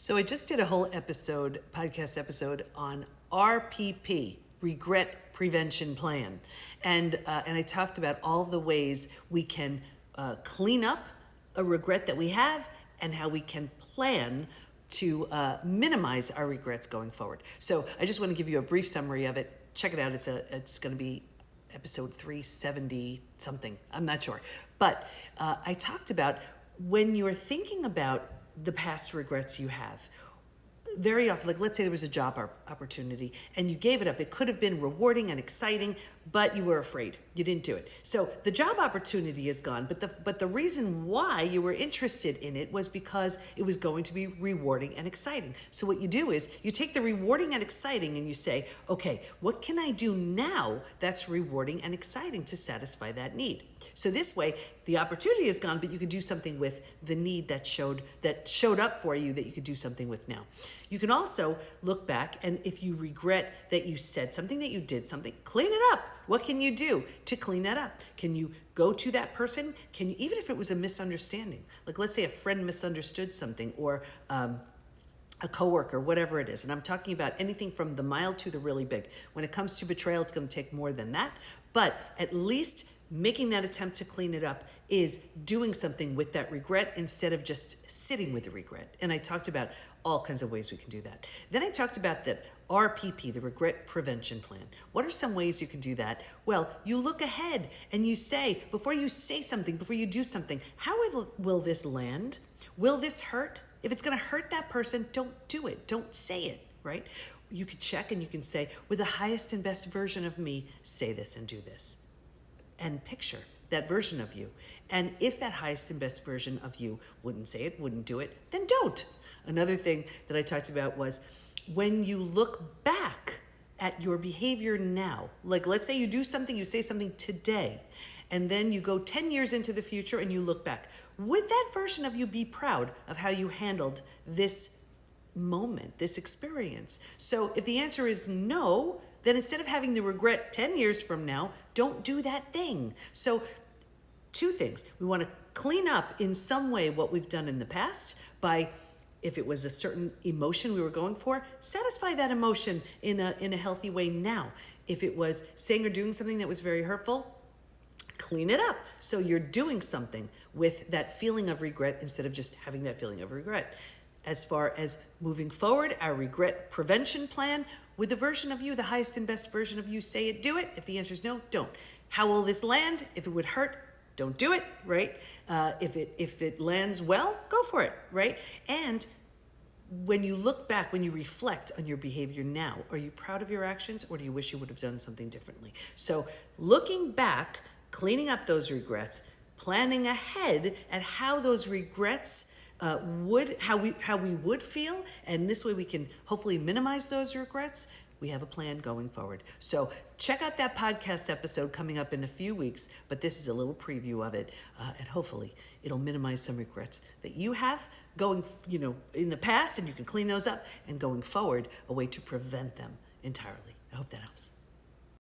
So I just did a whole podcast episode on RPP, Regret Prevention Plan. And I talked about all the ways we can clean up a regret that we have and how we can plan to minimize our regrets going forward. So I just want to give you a brief summary of it. Check it out. It's going to be episode 370 something. I'm not sure. But I talked about when you're thinking about the past regrets you have, very often, like let's say there was a job opportunity and you gave it up. It could have been rewarding and exciting, but you were afraid. You didn't do it. So the job opportunity is gone, but the reason why you were interested in it was because it was going to be rewarding and exciting. So what you do is you take the rewarding and exciting and you say, okay, what can I do now that's rewarding and exciting to satisfy that need? So this way, the opportunity is gone, but you could do something with the need that showed up for you that you could do something with now. You can also look back, and if you regret that you said something, that you did something, clean it up. What can you do to clean that up? Can you go to that person? Can you, even if it was a misunderstanding, like let's say a friend misunderstood something, or a coworker, whatever it is. And I'm talking about anything from the mild to the really big. When it comes to betrayal, it's going to take more than that. But at least making that attempt to clean it up is doing something with that regret instead of just sitting with the regret. And I talked about all kinds of ways we can do that. Then I talked about that RPP, the Regret Prevention Plan. What are some ways you can do that? Well, you look ahead and you say, before you say something, before you do something, how will this land? Will this hurt? If it's going to hurt that person, don't do it. Don't say it, right? You could check and you can say, with the highest and best version of me, say this and do this. And picture that version of you. And if that highest and best version of you wouldn't say it, wouldn't do it, then don't. Another thing that I talked about was when you look back at your behavior now, like let's say you do something, you say something today, and then you go 10 years into the future and you look back. Would that version of you be proud of how you handled this moment, this experience? So if the answer is no, then instead of having the regret 10 years from now, don't do that thing. So two things. We want to clean up in some way what we've done in the past by, if it was a certain emotion we were going for, satisfy that emotion in a healthy way now. If it was saying or doing something that was very hurtful, clean it up. So you're doing something with that feeling of regret instead of just having that feeling of regret. As far as moving forward, our regret prevention plan, with the version of you, the highest and best version of you, say it, do it. If the answer is no, don't. How will this land? If it would hurt, don't do it, right? If it lands well, go for it, right? And when you look back, when you reflect on your behavior now, are you proud of your actions, or do you wish you would have done something differently? So looking back, cleaning up those regrets, planning ahead at how those regrets how we would feel, and this way we can hopefully minimize those regrets. We have a plan going forward. So check out that podcast episode coming up in a few weeks, but this is a little preview of it, and hopefully it'll minimize some regrets that you have going, in the past, and you can clean those up, and going forward, a way to prevent them entirely. I hope that helps.